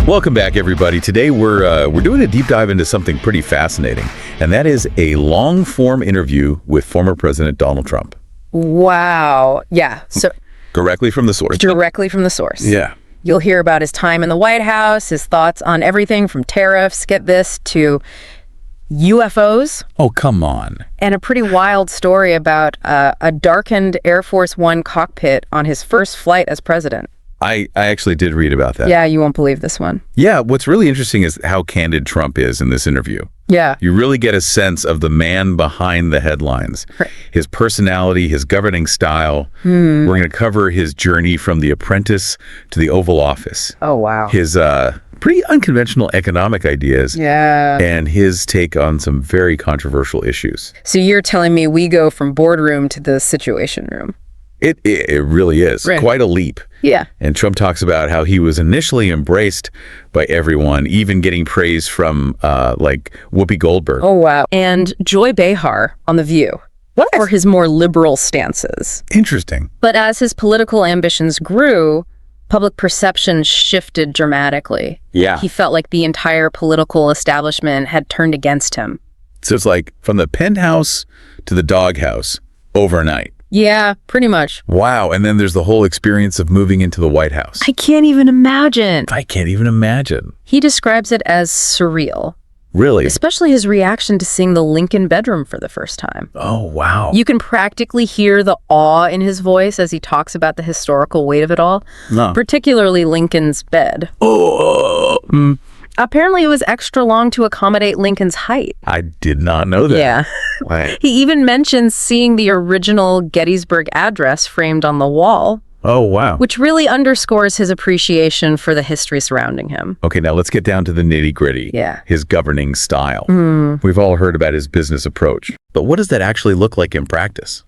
Welcome back, everybody. Today we're doing a deep dive into something pretty fascinating, and that is a long-form interview with former President Donald Trump. Wow. Yeah. So directly from the source. Directly from the source. Yeah. You'll hear about his time in the White House, his thoughts on everything from tariffs, get this, to UFOs. Oh, come on. And a pretty wild story about a darkened Air Force One cockpit on his first flight as president. I actually did read about that. Yeah, you won't believe this one. Yeah, what's really interesting is how candid Trump is in this interview. Yeah. You really get a sense of the man behind the headlines, Right. His personality, his governing style. We're going to cover his journey from The Apprentice to the Oval Office. Oh, wow. His pretty unconventional economic ideas. Yeah. And his take on some very controversial issues. So you're telling me we go from boardroom to the Situation Room? It really is. Right. Quite a leap. Yeah. And Trump talks about how he was initially embraced by everyone, even getting praise from like Whoopi Goldberg. Oh, wow. And Joy Behar on The View. What? For his more liberal stances. Interesting. But as his political ambitions grew, public perception shifted dramatically. Yeah. He felt like the entire political establishment had turned against him. So it's like from the penthouse to the doghouse overnight. Yeah, pretty much. Wow. And then there's the whole experience of moving into the White House. I can't even imagine. I can't even imagine. He describes it as surreal, Really? especially his reaction to seeing the Lincoln bedroom for the first time. Oh, wow. You can practically hear the awe in his voice as he talks about the historical weight of it all, No. particularly Lincoln's bed. Apparently, it was extra long to accommodate Lincoln's height. I did not know that. Yeah. Wow. He even mentions seeing the original Gettysburg Address framed on the wall, Oh, wow. which really underscores his appreciation for the history surrounding him. Okay, now let's get down to the nitty-gritty. Yeah. His governing style. We've all heard about his business approach. But what does that actually look like in practice?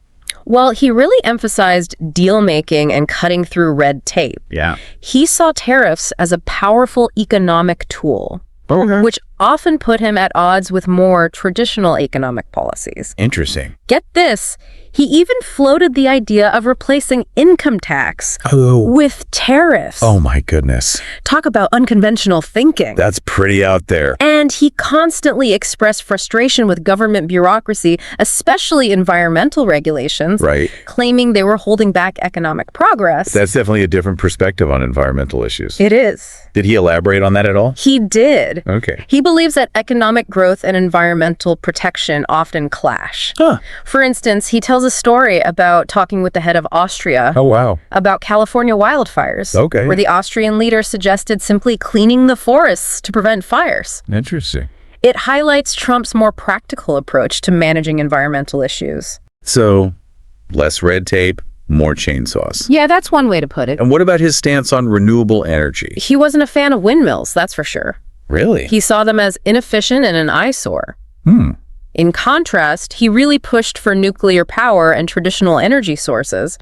Well, he really emphasized deal-making and cutting through red tape. Yeah. He saw tariffs as a powerful economic tool, Okay. which often put him at odds with more traditional economic policies. Interesting. Get this, he even floated the idea of replacing income tax Oh. with tariffs. Oh, my goodness. Talk about unconventional thinking. That's pretty out there. And he constantly expressed frustration with government bureaucracy, especially environmental regulations, Right. claiming they were holding back economic progress. That's definitely a different perspective on environmental issues. It is. Did he elaborate on that at all? He did. Okay. He believes that economic growth and environmental protection often clash. Huh. For instance, he tells a story about talking with the head of Austria Oh, wow. about California wildfires, Okay. where the Austrian leader suggested simply cleaning the forests to prevent fires. Interesting. It highlights Trump's more practical approach to managing environmental issues. So, less red tape, more chainsaws. Yeah, that's one way to put it. And what about his stance on renewable energy? He wasn't a fan of windmills, that's for sure. Really? He saw them as inefficient and an eyesore. In contrast, he really pushed for nuclear power and traditional energy sources,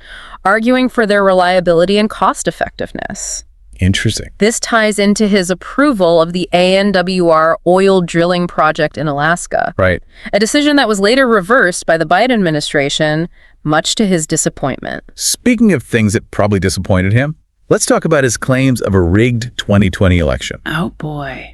arguing for their reliability and cost-effectiveness. Interesting. This ties into his approval of the ANWR oil drilling project in Alaska, Right. a decision that was later reversed by the Biden administration, much to his disappointment. Speaking of things that probably disappointed him, let's talk about his claims of a rigged 2020 election. Oh boy.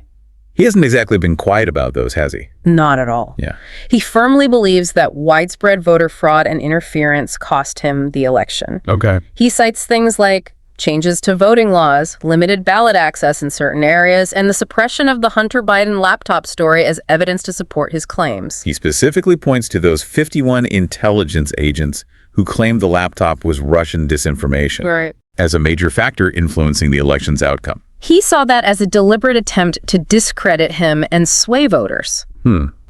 He hasn't exactly been quiet about those, has he? Not at all. Yeah. He firmly believes that widespread voter fraud and interference cost him the election. Okay. He cites things like changes to voting laws, limited ballot access in certain areas, and the suppression of the Hunter Biden laptop story as evidence to support his claims. He specifically points to those 51 intelligence agents who claimed the laptop was Russian disinformation Right. as a major factor influencing the election's outcome. He saw that as a deliberate attempt to discredit him and sway voters.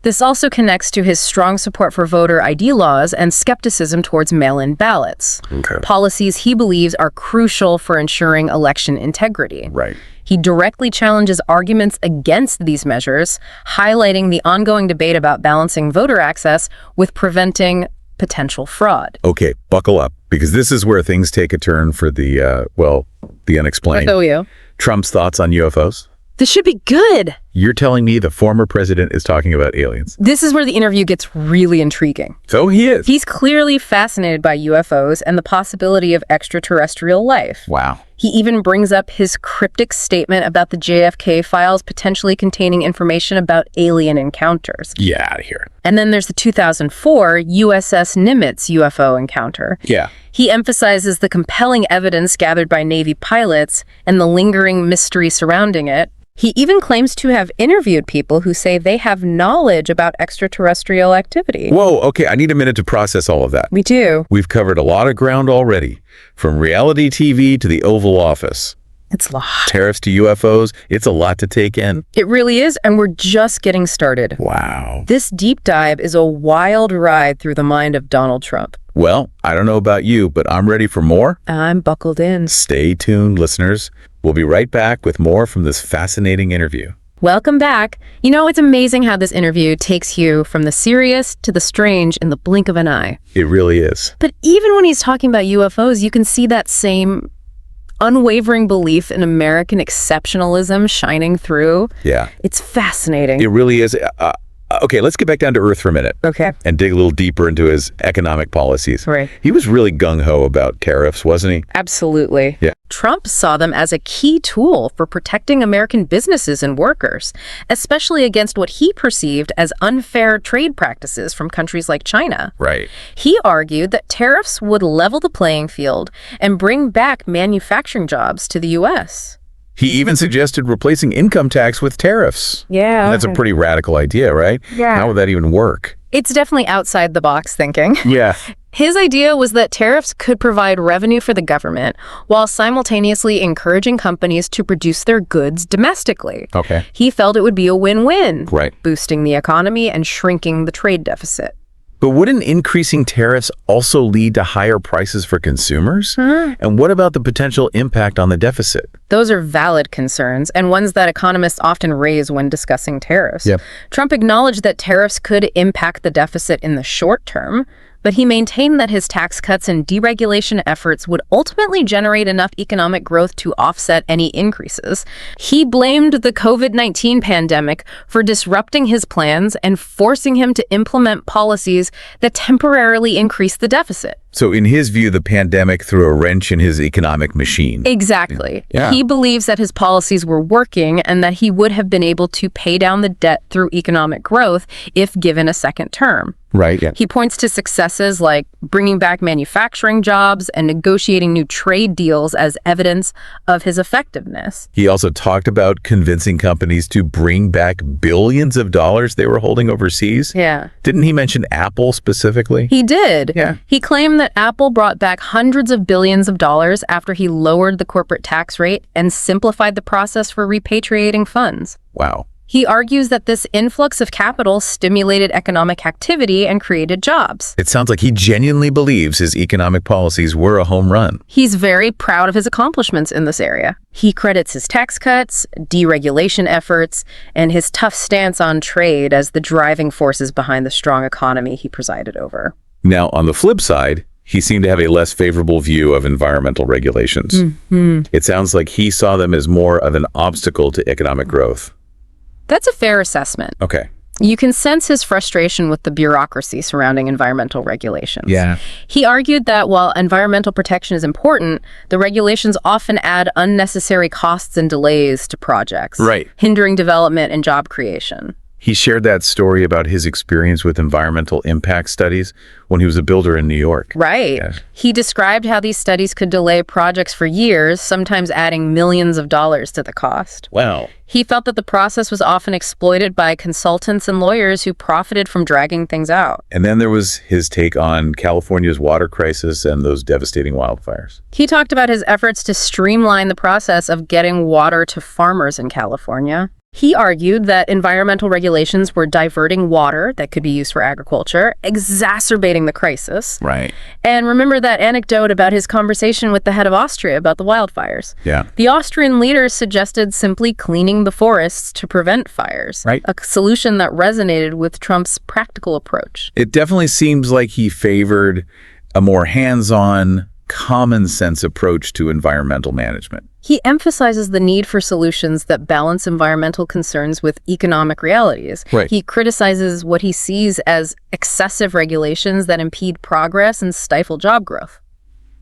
This also connects to his strong support for voter ID laws and skepticism towards mail-in ballots, Okay. policies he believes are crucial for ensuring election integrity. Right. He directly challenges arguments against these measures, highlighting the ongoing debate about balancing voter access with preventing potential fraud. Okay, buckle up, because this is where things take a turn for the unexplained. you. Trump's thoughts on UFOs? This should be good. You're telling me the former president is talking about aliens? This is where the interview gets really intriguing. So he is. He's clearly fascinated by UFOs and the possibility of extraterrestrial life. Wow. He even brings up his cryptic statement about the JFK files potentially containing information about alien encounters. Get out of here. And then there's the 2004 USS Nimitz UFO encounter. Yeah. He emphasizes the compelling evidence gathered by Navy pilots and the lingering mystery surrounding it. He even claims to have interviewed people who say they have knowledge about extraterrestrial activity. Whoa, okay, I need a minute to process all of that. We do. We've covered a lot of ground already, from reality TV to the Oval Office. It's a lot. Tariffs to UFOs, it's a lot to take in. It really is, and we're just getting started. Wow. This deep dive is a wild ride through the mind of Donald Trump. Well, I don't know about you, but I'm ready for more. I'm buckled in. Stay tuned, listeners. We'll be right back with more from this fascinating interview. Welcome back. You know, it's amazing how this interview takes you from the serious to the strange in the blink of an eye. It really is. But even when he's talking about UFOs, you can see that same unwavering belief in American exceptionalism shining through. Yeah. It's fascinating. It really is. Okay, let's get back down to earth for a minute. Okay. And dig a little deeper into his economic policies. Right. He was really gung-ho about tariffs, wasn't he? Absolutely. Yeah. Trump saw them as a key tool for protecting American businesses and workers, especially against what he perceived as unfair trade practices from countries like China. Right. He argued that tariffs would level the playing field and bring back manufacturing jobs to the U.S. He even suggested replacing income tax with tariffs. Yeah. That's a pretty radical idea, right? Yeah. How would that even work? It's definitely outside the box thinking. Yeah. His idea was that tariffs could provide revenue for the government while simultaneously encouraging companies to produce their goods domestically. Okay. He felt it would be a win-win, Right. boosting the economy and shrinking the trade deficit. But wouldn't increasing tariffs also lead to higher prices for consumers? And what about the potential impact on the deficit? Those are valid concerns and ones that economists often raise when discussing tariffs. Yep. Trump acknowledged that tariffs could impact the deficit in the short term, but he maintained that his tax cuts and deregulation efforts would ultimately generate enough economic growth to offset any increases. He blamed the COVID-19 pandemic for disrupting his plans and forcing him to implement policies that temporarily increased the deficit. So in his view, the pandemic threw a wrench in his economic machine. Exactly. Yeah. He believes that his policies were working and that he would have been able to pay down the debt through economic growth if given a second term. Right. Yeah. He points to successes like bringing back manufacturing jobs and negotiating new trade deals as evidence of his effectiveness. He also talked about convincing companies to bring back billions of dollars they were holding overseas. Yeah. Didn't he mention Apple specifically? He did. Yeah. He claimed that Apple brought back hundreds of billions of dollars after he lowered the corporate tax rate and simplified the process for repatriating funds. Wow. He argues that this influx of capital stimulated economic activity and created jobs. It sounds like he genuinely believes his economic policies were a home run. He's very proud of his accomplishments in this area. He credits his tax cuts, deregulation efforts, and his tough stance on trade as the driving forces behind the strong economy he presided over. Now, on the flip side, he seemed to have a less favorable view of environmental regulations. It sounds like he saw them as more of an obstacle to economic growth. That's a fair assessment. Okay. You can sense his frustration with the bureaucracy surrounding environmental regulations. Yeah. He argued that while environmental protection is important, the regulations often add unnecessary costs and delays to projects, Right. hindering development and job creation. He shared that story about his experience with environmental impact studies when he was a builder in New York. Right. Yeah. He described how these studies could delay projects for years, sometimes adding millions of dollars to the cost. Wow. He felt that the process was often exploited by consultants and lawyers who profited from dragging things out. And then there was his take on California's water crisis and those devastating wildfires. He talked about his efforts to streamline the process of getting water to farmers in California. He argued that environmental regulations were diverting water that could be used for agriculture, exacerbating the crisis. Right. And remember that anecdote about his conversation with the head of Austria about the wildfires. Yeah. The Austrian leaders suggested simply cleaning the forests to prevent fires, Right. a solution that resonated with Trump's practical approach. It definitely seems like he favored a more hands-on, common sense approach to environmental management. He emphasizes the need for solutions that balance environmental concerns with economic realities. Right. He criticizes what he sees as excessive regulations that impede progress and stifle job growth.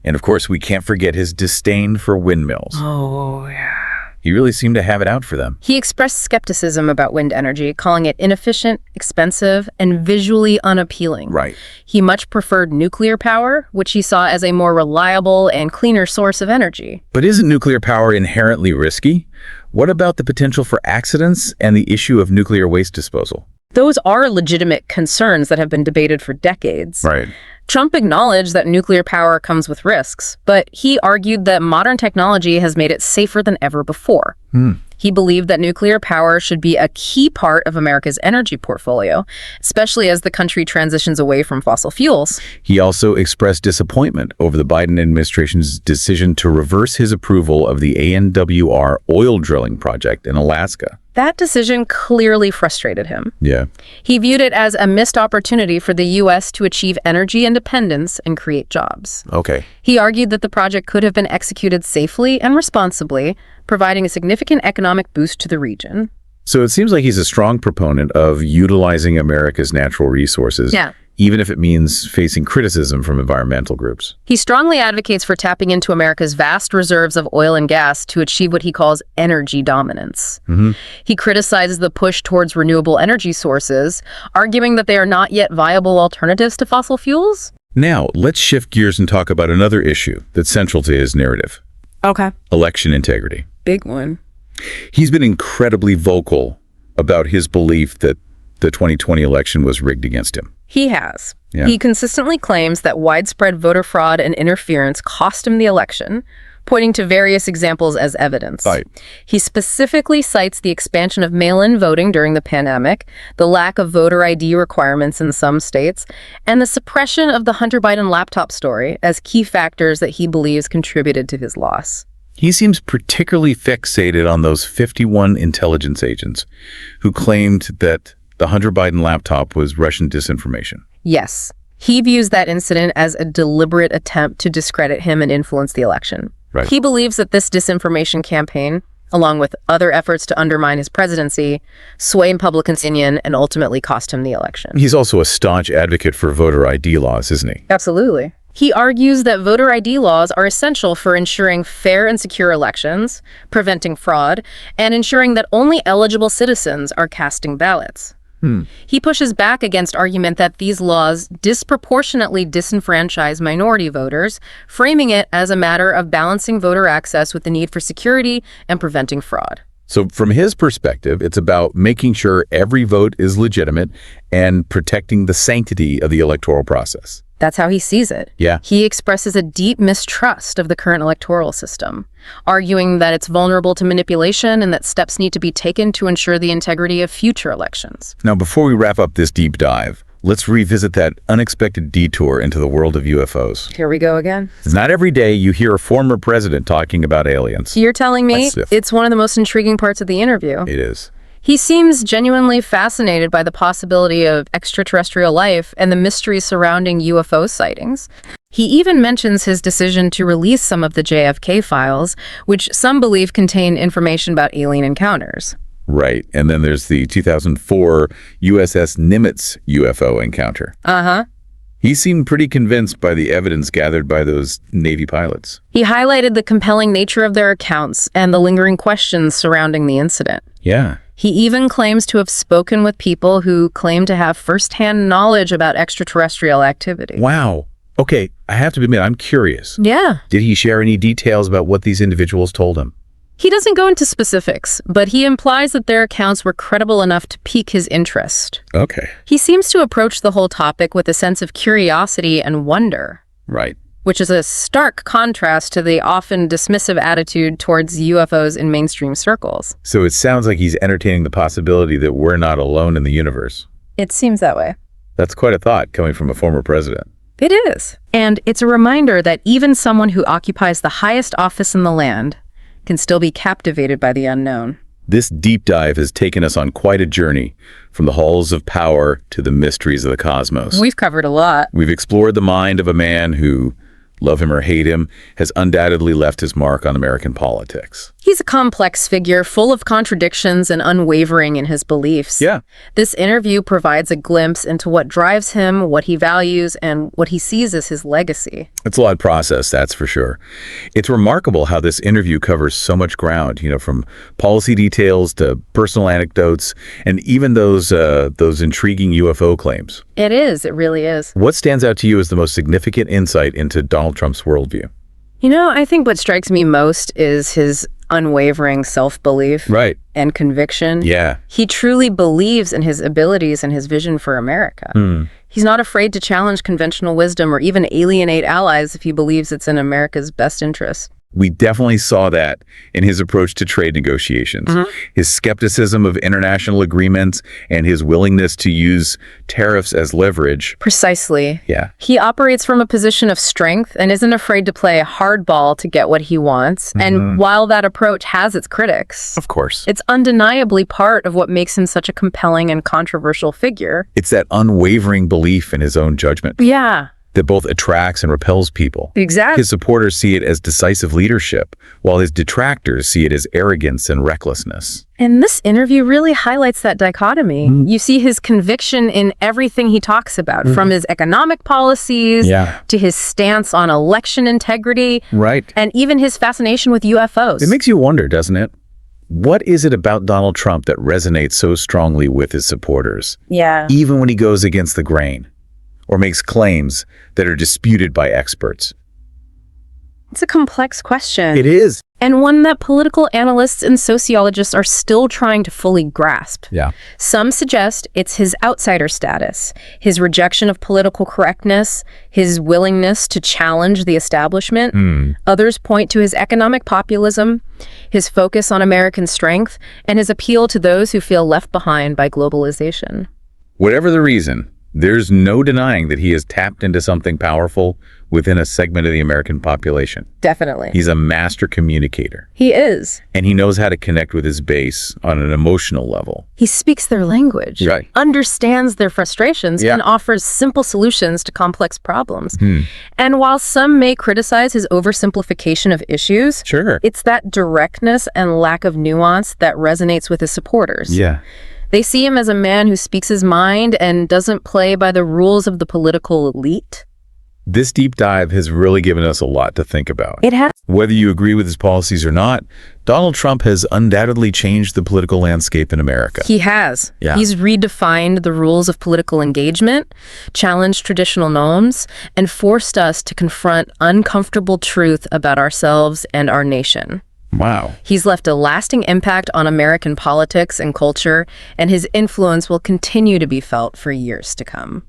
And of course, we can't forget his disdain for windmills. Oh, yeah. He really seemed to have it out for them. He expressed skepticism about wind energy, calling it inefficient, expensive, and visually unappealing. Right. He much preferred nuclear power, which he saw as a more reliable and cleaner source of energy. But isn't nuclear power inherently risky? What about the potential for accidents and the issue of nuclear waste disposal? Those are legitimate concerns that have been debated for decades. Right. Trump acknowledged that nuclear power comes with risks, but he argued that modern technology has made it safer than ever before. He believed that nuclear power should be a key part of America's energy portfolio, especially as the country transitions away from fossil fuels. He also expressed disappointment over the Biden administration's decision to reverse his approval of the ANWR oil drilling project in Alaska. That decision clearly frustrated him. Yeah. He viewed it as a missed opportunity for the U.S. to achieve energy independence and create jobs. Okay. He argued that the project could have been executed safely and responsibly, providing a significant economic boost to the region. So it seems like he's a strong proponent of utilizing America's natural resources, even if it means facing criticism from environmental groups. He strongly advocates for tapping into America's vast reserves of oil and gas to achieve what he calls energy dominance. He criticizes the push towards renewable energy sources, arguing that they are not yet viable alternatives to fossil fuels. Now, let's shift gears and talk about another issue that's central to his narrative. Okay. Election integrity. Big one. He's been incredibly vocal about his belief that the 2020 election was rigged against him. He has. Yeah. He consistently claims that widespread voter fraud and interference cost him the election, pointing to various examples as evidence. Right. He specifically cites the expansion of mail-in voting during the pandemic, the lack of voter ID requirements in some states, and the suppression of the Hunter Biden laptop story as key factors that he believes contributed to his loss. He seems particularly fixated on those 51 intelligence agents who claimed that the Hunter Biden laptop was Russian disinformation. Yes. He views that incident as a deliberate attempt to discredit him and influence the election. Right. He believes that this disinformation campaign, along with other efforts to undermine his presidency, sway public opinion, and ultimately cost him the election. He's also a staunch advocate for voter ID laws, isn't he? Absolutely. He argues that voter ID laws are essential for ensuring fair and secure elections, preventing fraud, and ensuring that only eligible citizens are casting ballots. He pushes back against argument that these laws disproportionately disenfranchise minority voters, framing it as a matter of balancing voter access with the need for security and preventing fraud. So from his perspective, it's about making sure every vote is legitimate and protecting the sanctity of the electoral process. That's how he sees it. Yeah. He expresses a deep mistrust of the current electoral system, arguing that it's vulnerable to manipulation and that steps need to be taken to ensure the integrity of future elections. Now, before we wrap up this deep dive, let's revisit that unexpected detour into the world of UFOs. Here we go again. It's not every day you hear a former president talking about aliens. You're telling me it's one of the most intriguing parts of the interview. It is. He seems genuinely fascinated by the possibility of extraterrestrial life and the mysteries surrounding UFO sightings. He even mentions his decision to release some of the JFK files, which some believe contain information about alien encounters. Right. And then there's the 2004 USS Nimitz UFO encounter. He seemed pretty convinced by the evidence gathered by those Navy pilots. He highlighted the compelling nature of their accounts and the lingering questions surrounding the incident. Yeah. He even claims to have spoken with people who claim to have firsthand knowledge about extraterrestrial activity. Wow. Okay, I have to admit, I'm curious. Yeah. Did he share any details about what these individuals told him? He doesn't go into specifics, but he implies that their accounts were credible enough to pique his interest. Okay. He seems to approach the whole topic with a sense of curiosity and wonder. Right. Which is a stark contrast to the often dismissive attitude towards UFOs in mainstream circles. So it sounds like he's entertaining the possibility that we're not alone in the universe. It seems that way. That's quite a thought coming from a former president. It is. And it's a reminder that even someone who occupies the highest office in the land can still be captivated by the unknown. This deep dive has taken us on quite a journey, from the halls of power to the mysteries of the cosmos. We've covered a lot. We've explored the mind of a man who love him or hate him, has undoubtedly left his mark on American politics. He's a complex figure, full of contradictions and unwavering in his beliefs. Yeah. This interview provides a glimpse into what drives him, what he values, and what he sees as his legacy. It's a lot of process, that's for sure. It's remarkable how this interview covers so much ground, from policy details to personal anecdotes, and even those intriguing UFO claims. It is. It really is. What stands out to you as the most significant insight into Donald Trump's worldview? I think what strikes me most is his unwavering self-belief and conviction. Yeah. He truly believes in his abilities and his vision for America. He's not afraid to challenge conventional wisdom or even alienate allies if he believes it's in America's best interest. We definitely saw that in his approach to trade negotiations. His skepticism of international agreements and his willingness to use tariffs as leverage. Precisely. Yeah. He operates from a position of strength and isn't afraid to play hardball to get what he wants. And while that approach has its critics, Of course. it's undeniably part of what makes him such a compelling and controversial figure. It's that unwavering belief in his own judgment Yeah. that both attracts and repels people. Exactly. His supporters see it as decisive leadership, while his detractors see it as arrogance and recklessness. And this interview really highlights that dichotomy. You see his conviction in everything he talks about, from his economic policies to his stance on election integrity, Right. and even his fascination with UFOs. It makes you wonder, doesn't it? What is it about Donald Trump that resonates so strongly with his supporters, Yeah. even when he goes against the grain or makes claims that are disputed by experts? It's a complex question. It is. And one that political analysts and sociologists are still trying to fully grasp. Yeah. Some suggest it's his outsider status, his rejection of political correctness, his willingness to challenge the establishment. Others point to his economic populism, his focus on American strength, and his appeal to those who feel left behind by globalization. Whatever the reason, there's no denying that he has tapped into something powerful within a segment of the American population. Definitely. He's a master communicator, He is. and he knows how to connect with his base on an emotional level. He speaks their language, Right. understands their frustrations, Yeah. and offers simple solutions to complex problems. And while some may criticize his oversimplification of issues, Sure. it's that directness and lack of nuance that resonates with his supporters. Yeah. They see him as a man who speaks his mind and doesn't play by the rules of the political elite. This deep dive has really given us a lot to think about. It has. Whether you agree with his policies or not, Donald Trump has undoubtedly changed the political landscape in America. He has. Yeah. He's redefined the rules of political engagement, challenged traditional norms, and forced us to confront uncomfortable truth about ourselves and our nation. Wow. He's left a lasting impact on American politics and culture, and his influence will continue to be felt for years to come.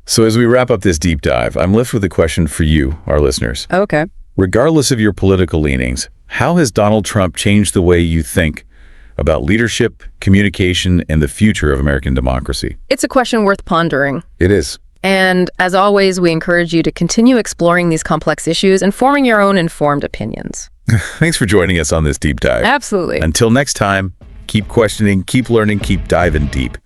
So as we wrap up this deep dive, I'm left with a question for you, our listeners. Okay. Regardless of your political leanings, how has Donald Trump changed the way you think about leadership, communication, and the future of American democracy? It's a question worth pondering. It is. And as always, we encourage you to continue exploring these complex issues and forming your own informed opinions. Thanks for joining us on this deep dive. Absolutely. Until next time, keep questioning, keep learning, keep diving deep.